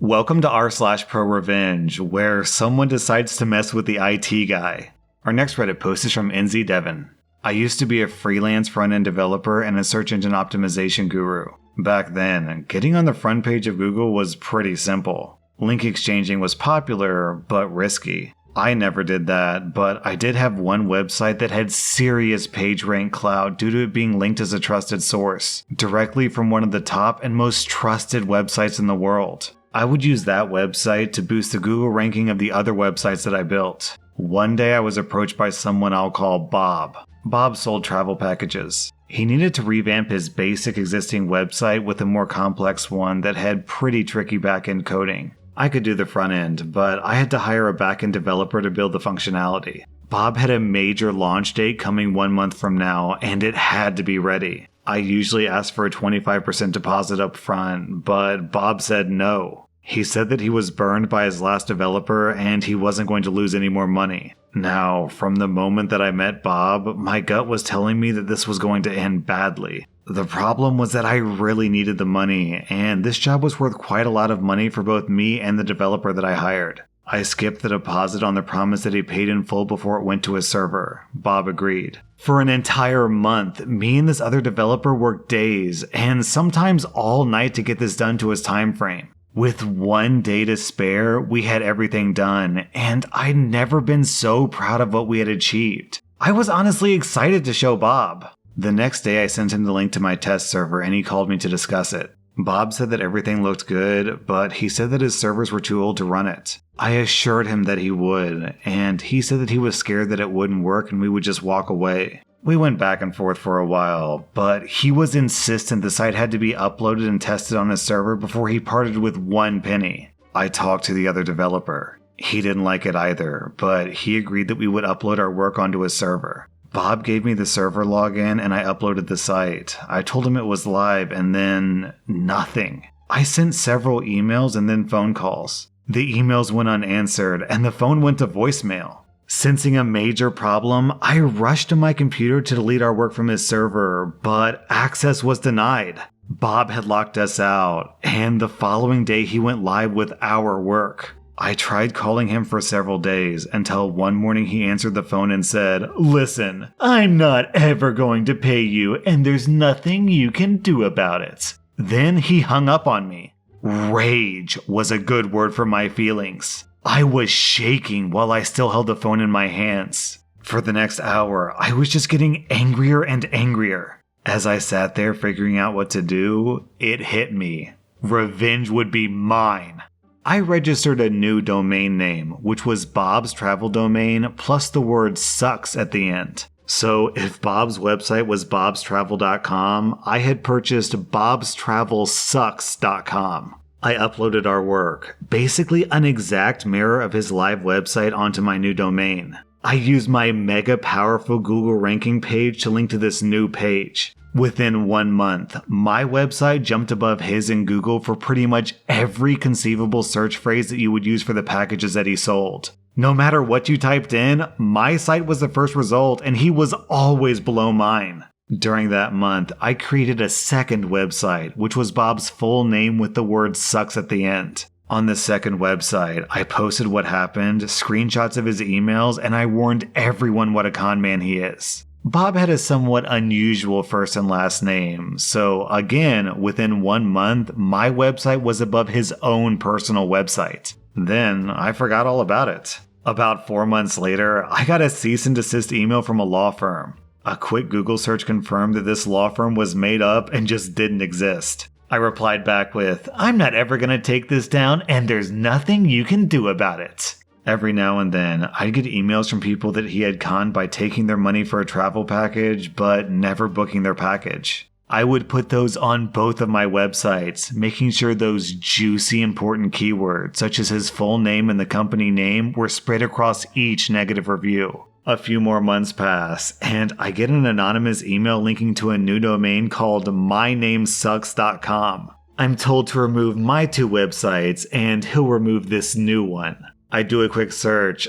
Welcome to r/Prorevenge, where someone decides to mess with the IT guy. Our next Reddit post is from NZ Devon. I used to be a freelance front-end developer and a search engine optimization guru. Back then, getting on the front page of Google was pretty simple. Link exchanging was popular, but risky. I never did that, but I did have one website that had serious page rank clout due to it being linked as a trusted source, directly from one of the top and most trusted websites in the world. I would use that website to boost the Google ranking of the other websites that I built. One day I was approached by someone I'll call Bob. Bob sold travel packages. He needed to revamp his basic existing website with a more complex one that had pretty tricky backend coding. I could do the front end, but I had to hire a backend developer to build the functionality. Bob had a major launch date coming 1 month from now, and it had to be ready. I usually ask for a 25% deposit up front, but Bob said no. He said that he was burned by his last developer and he wasn't going to lose any more money. Now, from the moment that I met Bob, my gut was telling me that this was going to end badly. The problem was that I really needed the money, and this job was worth quite a lot of money for both me and the developer that I hired. I skipped the deposit on the promise that he paid in full before it went to his server. Bob agreed. For an entire month, me and this other developer worked days, and sometimes all night to get this done to his time frame. With 1 day to spare, we had everything done, and I'd never been so proud of what we had achieved. I was honestly excited to show Bob. The next day I sent him the link to my test server and he called me to discuss it. Bob said that everything looked good, but he said that his servers were too old to run it. I assured him that he would, and he said that he was scared that it wouldn't work and we would just walk away. We went back and forth for a while, but he was insistent the site had to be uploaded and tested on his server before he parted with 1 penny. I talked to the other developer. He didn't like it either, but he agreed that we would upload our work onto his server. Bob gave me the server login and I uploaded the site. I told him it was live and then nothing. I sent several emails and then phone calls. The emails went unanswered and the phone went to voicemail. Sensing a major problem, I rushed to my computer to delete our work from his server, but access was denied. Bob had locked us out, and the following day he went live with our work. I tried calling him for several days until one morning he answered the phone and said, "Listen, I'm not ever going to pay you and there's nothing you can do about it." Then he hung up on me. Rage was a good word for my feelings. I was shaking while I still held the phone in my hands. For the next hour, I was just getting angrier and angrier. As I sat there figuring out what to do, it hit me. Revenge would be mine. I registered a new domain name, which was Bob's Travel Domain plus the word sucks at the end. So if Bob's website was bobstravel.com, I had purchased bobstravelsucks.com. I uploaded our work, basically an exact mirror of his live website onto my new domain. I used my mega powerful Google ranking page to link to this new page. Within 1 month, my website jumped above his in Google for pretty much every conceivable search phrase that you would use for the packages that he sold. No matter what you typed in, my site was the first result and he was always below mine. During that month, I created a second website, which was Bob's full name with the word sucks at the end. On the second website, I posted what happened, screenshots of his emails, and I warned everyone what a con man he is. Bob had a somewhat unusual first and last name, so again, within 1 month, my website was above his own personal website. Then, I forgot all about it. About 4 months later, I got a cease and desist email from a law firm. A quick Google search confirmed that this law firm was made up and just didn't exist. I replied back with, "I'm not ever going to take this down and there's nothing you can do about it." Every now and then, I'd get emails from people that he had conned by taking their money for a travel package, but never booking their package. I would put those on both of my websites, making sure those juicy important keywords, such as his full name and the company name, were spread across each negative review. A few more months pass, and I get an anonymous email linking to a new domain called mynamesucks.com. I'm told to remove my 2 websites, and he'll remove this new one. I do a quick search,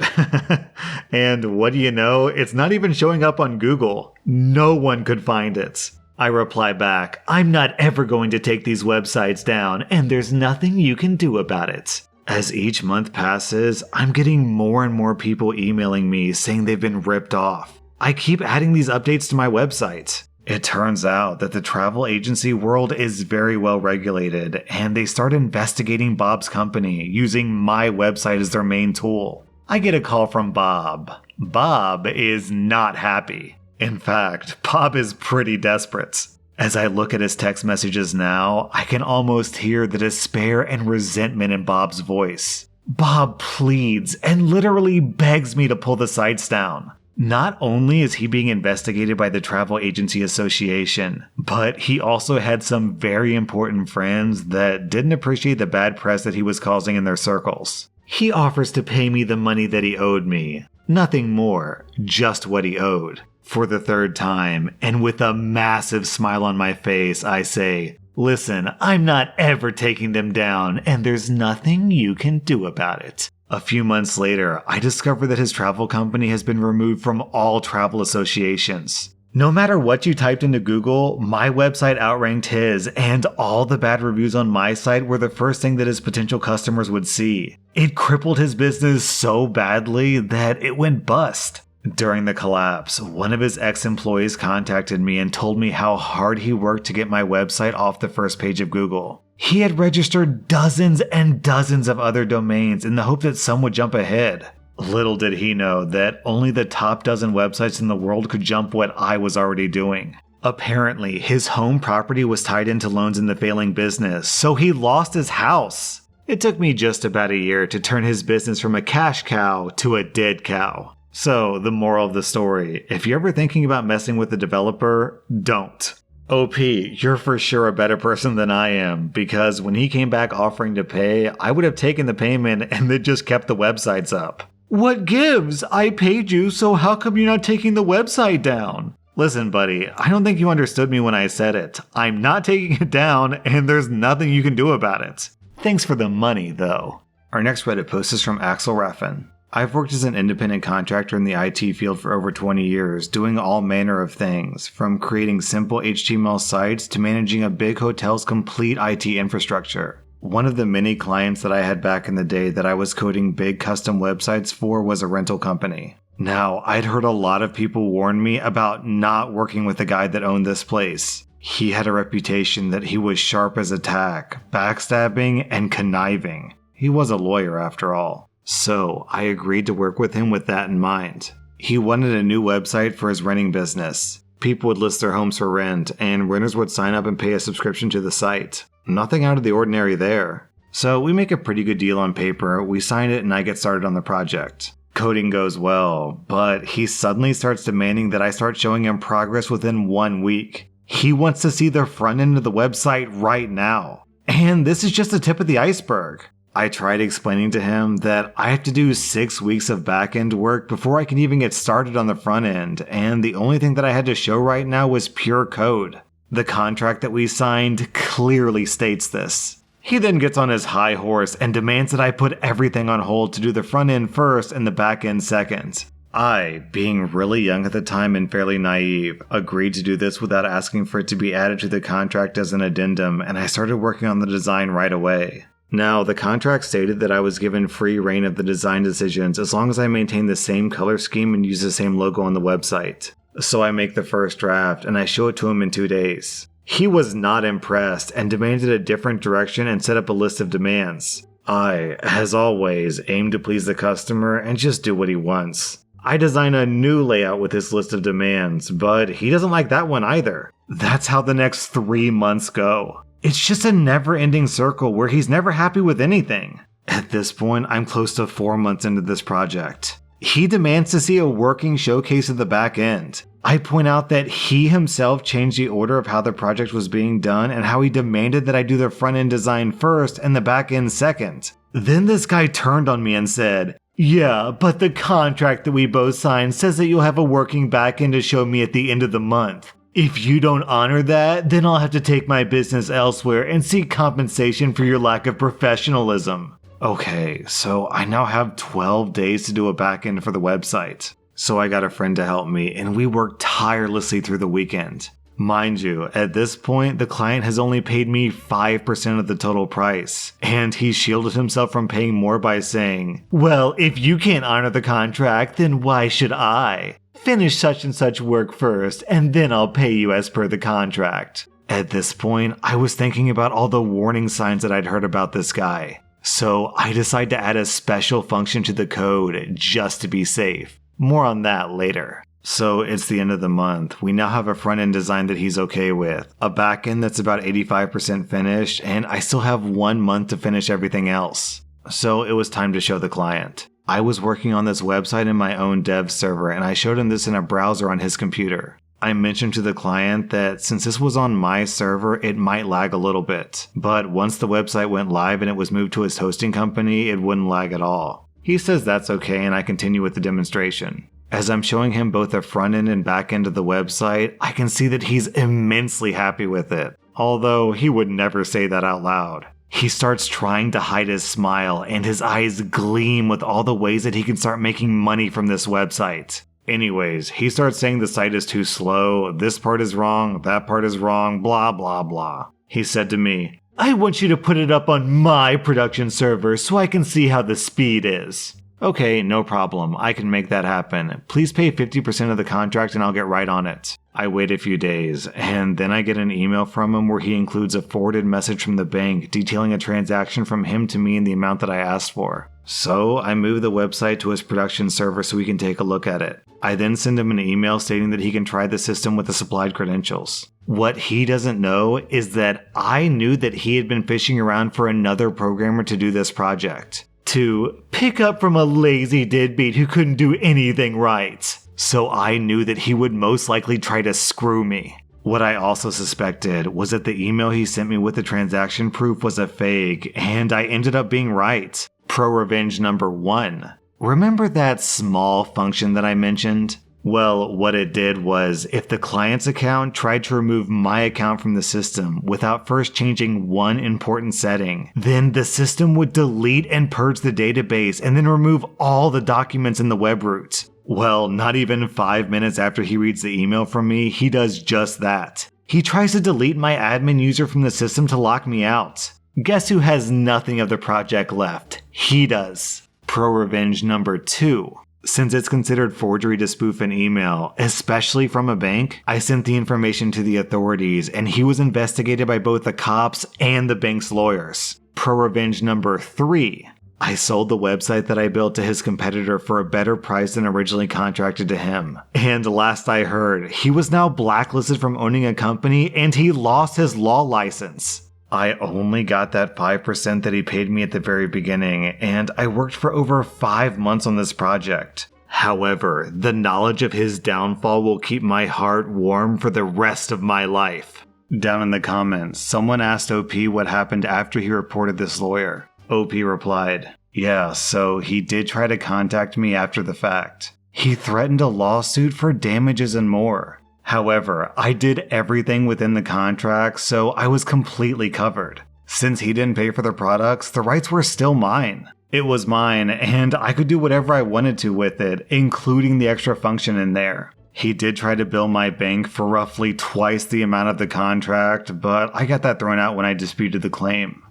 and what do you know? It's not even showing up on Google. No one could find it. I reply back, I'm not ever going to take these websites down, and there's nothing you can do about it. As each month passes, I'm getting more and more people emailing me saying they've been ripped off. I keep adding these updates to my website. It turns out that the travel agency world is very well regulated, and they start investigating Bob's company using my website as their main tool. I get a call from Bob. Bob is not happy. In fact, Bob is pretty desperate. As I look at his text messages now, I can almost hear the despair and resentment in Bob's voice. Bob pleads and literally begs me to pull the sites down. Not only is he being investigated by the Travel Agency Association, but he also had some very important friends that didn't appreciate the bad press that he was causing in their circles. He offers to pay me the money that he owed me. Nothing more, just what he owed. For the third time, and with a massive smile on my face, I say, listen, I'm not ever taking them down, and there's nothing you can do about it. A few months later, I discover that his travel company has been removed from all travel associations. No matter what you typed into Google, my website outranked his, and all the bad reviews on my site were the first thing that his potential customers would see. It crippled his business so badly that it went bust. During the collapse, one of his ex-employees contacted me and told me how hard he worked to get my website off the first page of Google. He had registered dozens and dozens of other domains in the hope that some would jump ahead. Little did he know that only the top dozen websites in the world could jump what I was already doing. Apparently, his home property was tied into loans in the failing business, so he lost his house. It took me just about a year to turn his business from a cash cow to a dead cow. So, the moral of the story, if you're ever thinking about messing with a developer, don't. OP, you're for sure a better person than I am, because when he came back offering to pay, I would have taken the payment and then just kept the websites up. What gives? I paid you, so how come you're not taking the website down? Listen, buddy, I don't think you understood me when I said it. I'm not taking it down, and there's nothing you can do about it. Thanks for the money, though. Our next Reddit post is from Axel Raffin. I've worked as an independent contractor in the IT field for over 20 years, doing all manner of things, from creating simple HTML sites to managing a big hotel's complete IT infrastructure. One of the many clients that I had back in the day that I was coding big custom websites for was a rental company. Now, I'd heard a lot of people warn me about not working with the guy that owned this place. He had a reputation that he was sharp as a tack, backstabbing, and conniving. He was a lawyer after all. So, I agreed to work with him with that in mind. He wanted a new website for his renting business. People would list their homes for rent, and renters would sign up and pay a subscription to the site. Nothing out of the ordinary there. So, we make a pretty good deal on paper, we sign it, and I get started on the project. Coding goes well, but he suddenly starts demanding that I start showing him progress within 1 week. He wants to see the front end of the website right now. And this is just the tip of the iceberg. I tried explaining to him that I have to do 6 weeks of back-end work before I can even get started on the front end, and the only thing that I had to show right now was pure code. The contract that we signed clearly states this. He then gets on his high horse and demands that I put everything on hold to do the front end first and the back end second. I, being really young at the time and fairly naive, agreed to do this without asking for it to be added to the contract as an addendum, and I started working on the design right away. Now, the contract stated that I was given free reign of the design decisions as long as I maintained the same color scheme and used the same logo on the website. So I make the first draft and I show it to him in 2 days. He was not impressed and demanded a different direction and set up a list of demands. I, as always, aim to please the customer and just do what he wants. I design a new layout with his list of demands, but he doesn't like that one either. That's how the next 3 months go. It's just a never-ending circle where he's never happy with anything. At this point, I'm close to 4 months into this project. He demands to see a working showcase of the back end. I point out that he himself changed the order of how the project was being done and how he demanded that I do the front-end design first and the back-end second. Then this guy turned on me and said, "Yeah, but the contract that we both signed says that you'll have a working back-end to show me at the end of the month. If you don't honor that, then I'll have to take my business elsewhere and seek compensation for your lack of professionalism." Okay, so I now have 12 days to do a backend for the website. So I got a friend to help me, and we worked tirelessly through the weekend. Mind you, at this point, the client has only paid me 5% of the total price, and he shielded himself from paying more by saying, "Well, if you can't honor the contract, then why should I? Finish such and such work first, and then I'll pay you as per the contract." At this point, I was thinking about all the warning signs that I'd heard about this guy, so I decided to add a special function to the code just to be safe. More on that later. So it's the end of the month. We now have a front-end design that he's okay with, a back-end that's about 85% finished, and I still have 1 month to finish everything else. So it was time to show the client. I was working on this website in my own dev server, and I showed him this in a browser on his computer. I mentioned to the client that since this was on my server, it might lag a little bit, but once the website went live and it was moved to his hosting company, it wouldn't lag at all. He says that's okay, and I continue with the demonstration. As I'm showing him both the front end and back end of the website, I can see that he's immensely happy with it, although he would never say that out loud. He starts trying to hide his smile, and his eyes gleam with all the ways that he can start making money from this website. Anyways, he starts saying the site is too slow, this part is wrong, that part is wrong, blah blah blah. He said to me, "I want you to put it up on my production server so I can see how the speed is." Okay, no problem, I can make that happen. Please pay 50% of the contract and I'll get right on it. I wait a few days, and then I get an email from him where he includes a forwarded message from the bank detailing a transaction from him to me in the amount that I asked for. So I move the website to his production server so he can take a look at it. I then send him an email stating that he can try the system with the supplied credentials. What he doesn't know is that I knew that he had been fishing around for another programmer to do this project. To pick up from a lazy deadbeat who couldn't do anything right. So I knew that he would most likely try to screw me. What I also suspected was that the email he sent me with the transaction proof was a fake, and I ended up being right. Prorevenge number 1. Remember that small function that I mentioned? Well, what it did was, if the client's account tried to remove my account from the system without first changing one important setting, then the system would delete and purge the database and then remove all the documents in the web root. Well, not even 5 minutes after he reads the email from me, he does just that. He tries to delete my admin user from the system to lock me out. Guess who has nothing of the project left? He does. Prorevenge number 2. Since it's considered forgery to spoof an email, especially from a bank, I sent the information to the authorities and he was investigated by both the cops and the bank's lawyers. Prorevenge number 3. I sold the website that I built to his competitor for a better price than originally contracted to him. And last I heard, he was now blacklisted from owning a company and he lost his law license. I only got that 5% that he paid me at the very beginning, and I worked for over 5 months on this project. However, the knowledge of his downfall will keep my heart warm for the rest of my life. Down in the comments, someone asked OP what happened after he reported this lawyer. OP replied, "Yeah, so he did try to contact me after the fact. He threatened a lawsuit for damages and more. However, I did everything within the contract, so I was completely covered. Since he didn't pay for the products, the rights were still mine. It was mine, and I could do whatever I wanted to with it, including the extra function in there. He did try to bill my bank for roughly twice the amount of the contract, but I got that thrown out when I disputed the claim."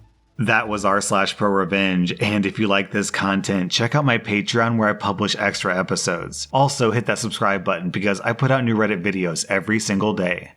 That was rSlash and if you like this content, check out my Patreon where I publish extra episodes. Also hit that subscribe button because I put out new Reddit videos every single day.